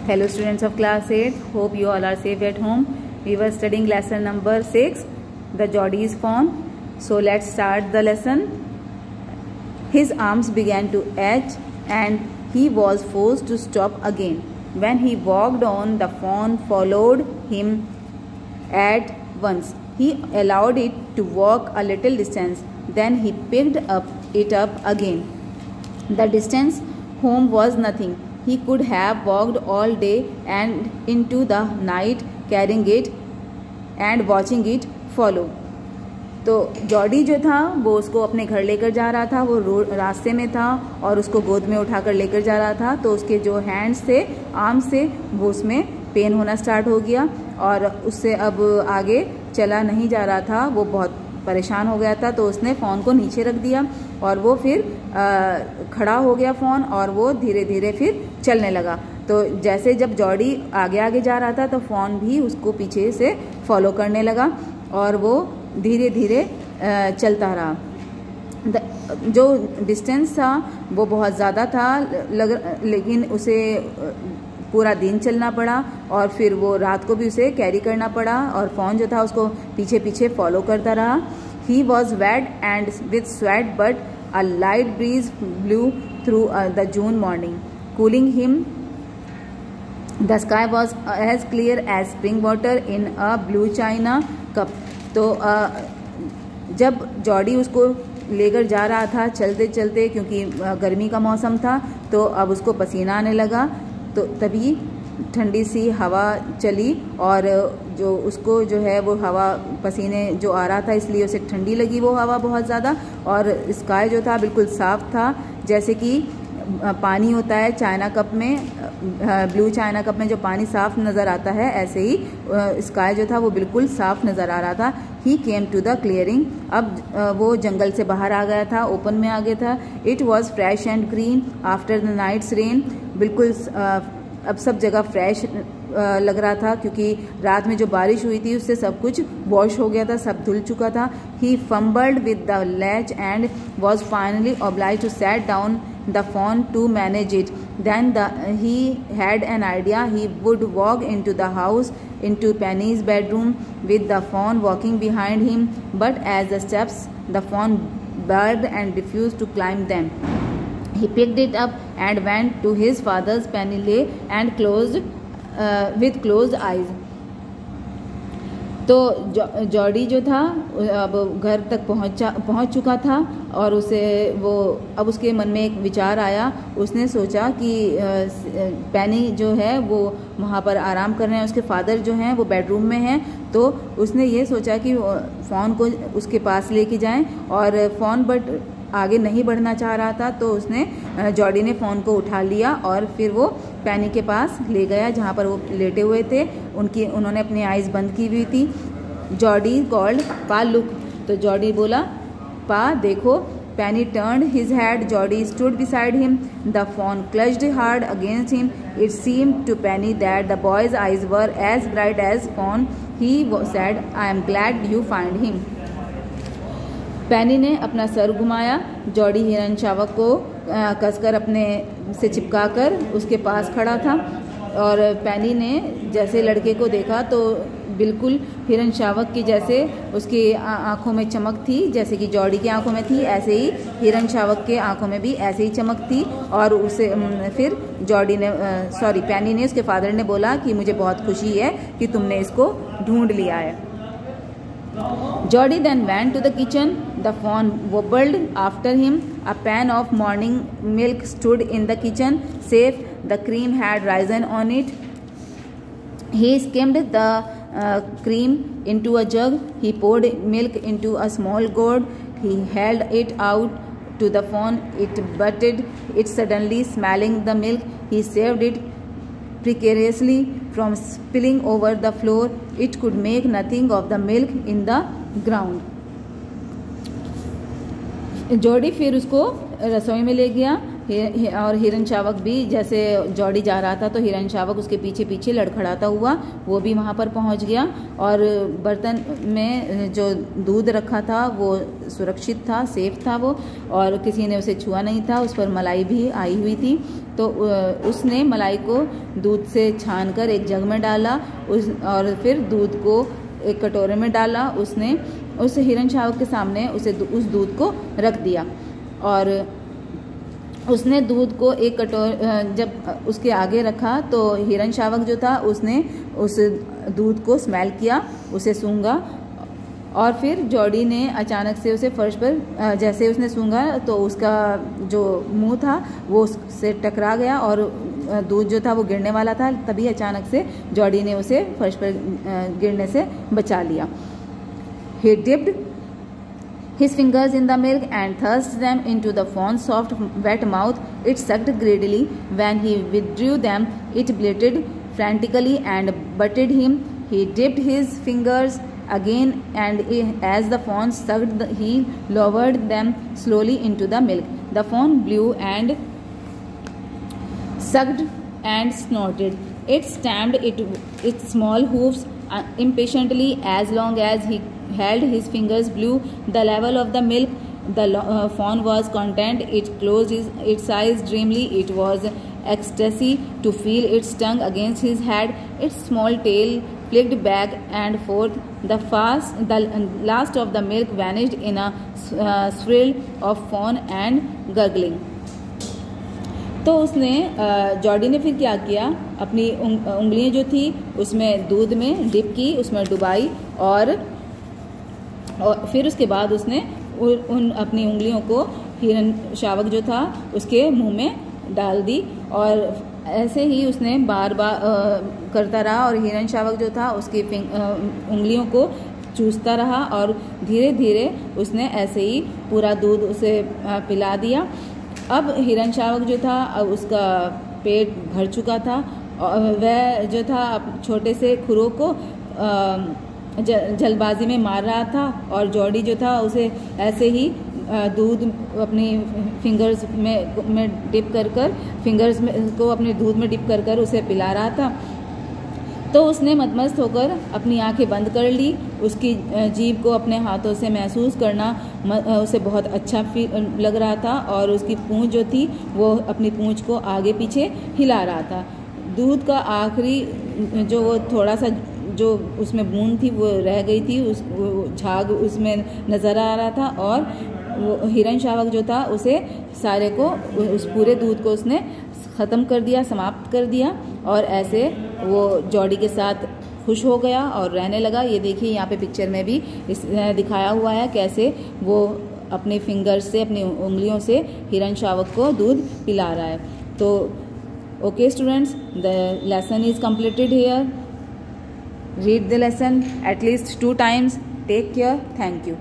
Hello students of class 8, hope you all are safe at home. We were studying lesson number 6, the Geordie's phone. So let's start the lesson. His arms began to ache and he was forced to stop again. When he walked on, the fawn followed him at once. He allowed it to walk a little distance. Then he picked it up again. The distance home was nothing. He could have walked all day and into the night carrying it and watching it follow. तो Jordi जो था वो उसको अपने घर लेकर जा रहा था, वो रास्ते में था और उसको गोद में उठाकर लेकर जा रहा था। तो उसके जो हैंड्स थे, आर्म्स थे, वो उसमें पेन होना स्टार्ट हो गया और उससे अब आगे चला नहीं जा रहा था। वो बहुत परेशान हो गया था। तो उसने फ़ोन को नीचे रख दिया और वो फिर खड़ा हो गया फ़ोन और वो धीरे धीरे फिर चलने लगा। तो जैसे जब जॉडी आगे आगे जा रहा था तो फ़ोन भी उसको पीछे से फॉलो करने लगा और वो धीरे धीरे चलता रहा। जो डिस्टेंस था वो बहुत ज़्यादा था लेकिन उसे पूरा दिन चलना पड़ा और फिर वो रात को भी उसे कैरी करना पड़ा और फ़ोन जो था उसको पीछे पीछे फॉलो करता रहा। He was wet and with sweat, but a light breeze blew through the June morning, cooling him. The sky was as clear as spring water in a blue china cup. तो जब Jordi उसको लेकर जा रहा था चलते चलते, क्योंकि गर्मी का मौसम था तो अब उसको पसीना आने लगा। तो तभी ठंडी सी हवा चली और जो उसको जो है वो हवा पसीने जो आ रहा था इसलिए उसे ठंडी लगी वो हवा बहुत ज़्यादा। और स्काई जो था बिल्कुल साफ़ था, जैसे कि पानी होता है चाइना कप में, ब्लू चाइना कप में जो पानी साफ़ नज़र आता है, ऐसे ही स्काई जो था वो बिल्कुल साफ़ नज़र आ रहा था। ही केम टू द क्लियरिंग, अब वो जंगल से बाहर आ गया था, ओपन में आ गया था। It was fresh and green after the night's rain, बिल्कुल अब सब जगह फ्रेश लग रहा था क्योंकि रात में जो बारिश हुई थी उससे सब कुछ वॉश हो गया था, सब धुल चुका था। He fumbled with the latch and was finally obliged to set down the phone to manage it. Then he had an idea. He would walk into the house, into Penny's bedroom with the phone walking behind him. But as the steps, the phone barked and refused to climb them. He picked it up and went to his father's. Penny lay and with closed eyes. तो Jordi जो था अब घर तक पहुंच चुका था और उसे वो अब उसके मन में एक विचार आया। उसने सोचा कि पेनी जो है वो वहाँ पर आराम कर रहे हैं, उसके फादर जो हैं वो बेडरूम में हैं। तो उसने ये सोचा कि फ़ोन को उसके पास लेके जाएं और फ़ोन बट आगे नहीं बढ़ना चाह रहा था। तो उसने जॉडी ने फ़ोन को उठा लिया और फिर वो पेनी के पास ले गया जहाँ पर वो लेटे हुए थे। उन्होंने अपनी आइज़ बंद की हुई थी। जॉडी कॉल्ड, पा लुक, तो जॉडी बोला पा देखो। Penny turned his head, Jody stood beside him, the fawn clutched hard against him. It seemed to Penny that the boy's eyes were as bright as fawn. He said, I am glad you find him. Penny ने अपना sir घुमाया। Jordi हिरन शावक को कसकर अपने से चिपकाकर उसके पास खड़ा था और पेनी ने जैसे लड़के को देखा तो बिल्कुल हिरन शावक की जैसे उसकी आंखों में चमक थी, जैसे कि जॉडी की आंखों में थी ऐसे ही हिरन शावक के आंखों में भी ऐसे ही चमक थी। और उसे फिर पेनी ने, उसके फादर ने बोला कि मुझे बहुत खुशी है कि तुमने इसको ढूंढ लिया है। Jody then went to the kitchen. The fawn wobbled after him. A pan of morning milk stood in the kitchen, safe. The cream had risen on it. He skimmed the cream into a jug. He poured milk into a small gourd. He held it out to the fawn. It butted it suddenly, smelling the milk. He saved it precariously from spilling over the floor. It could make nothing of the milk in the ground. Jordi फिर उसको रसोई में ले गया। और हिरन शावक भी जैसे जॉडी जा रहा था तो हिरन शावक उसके पीछे पीछे लड़खड़ाता हुआ वो भी वहाँ पर पहुँच गया। और बर्तन में जो दूध रखा था वो सुरक्षित था, सेफ था वो, और किसी ने उसे छुआ नहीं था। उस पर मलाई भी आई हुई थी। तो उसने मलाई को दूध से छानकर एक जग में डाला और फिर दूध को एक कटोरे में डाला। उसने उस हिरन शावक के सामने उस दूध को रख दिया और उसने दूध को एक जब उसके आगे रखा तो हिरन शावक जो था उसने उस दूध को स्मेल किया, उसे सूंघा और फिर जॉडी ने अचानक से उसे फर्श पर जैसे उसने सूंघा तो उसका जो मुंह था वो उससे टकरा गया और दूध जो था वो गिरने वाला था। तभी अचानक से जॉडी ने उसे फर्श पर गिरने से बचा लिया। He dipped his fingers in the milk and thrust them into the fawn's soft, wet mouth. It sucked greedily. When he withdrew them, it bleated frantically and butted him. He dipped his fingers again, and as the fawn sucked, he lowered them slowly into the milk. The fawn blew and sucked and snorted. It stamped its small hoofs impatiently as long as he held his fingers below the level of the milk. The fawn was content. It closed its eyes dreamily. It was ecstasy to feel its tongue against his head. Its small tail flicked back and forth. The last of the milk vanished in a swirl of foam and gurgling. तो उसने Jordi ने फिर क्या किया, अपनी उंगलियां जो थी उसमें दूध में डिप की, उसमें डुबाई और फिर उसके बाद उसने उन अपनी उंगलियों को हिरन शावक जो था उसके मुंह में डाल दी और ऐसे ही उसने बार बार करता रहा और हिरन शावक जो था उसकी उंगलियों को चूसता रहा और धीरे धीरे उसने ऐसे ही पूरा दूध उसे पिला दिया। अब हिरन शावक जो था अब उसका पेट भर चुका था और वह जो था छोटे से खुरों को जल्दबाजी में मार रहा था और जॉडी जो था उसे ऐसे ही दूध अपनी फिंगर्स में डिप कर फिंगर्स में को अपने दूध में डिप कर उसे पिला रहा था। तो उसने मदमस्त होकर अपनी आंखें बंद कर ली। उसकी जीभ को अपने हाथों से महसूस करना उसे बहुत अच्छा लग रहा था और उसकी पूंछ जो थी वो अपनी पूंछ को आगे पीछे हिला रहा था। दूध का आखिरी जो वो थोड़ा सा जो उसमें बूंद थी वो रह गई थी, उस झाग उसमें नज़र आ रहा था और वो हिरन शावक जो था उसे सारे को उस पूरे दूध को उसने ख़त्म कर दिया, समाप्त कर दिया और ऐसे वो जॉडी के साथ खुश हो गया और रहने लगा। ये देखिए यहाँ पे पिक्चर में भी दिखाया हुआ है कैसे वो अपने फिंगर्स से, अपनी उंगलियों से हिरन शावक को दूध पिला रहा है। तो okay students, the lesson is completed here. Read the lesson at least 2 times. Take care. Thank you.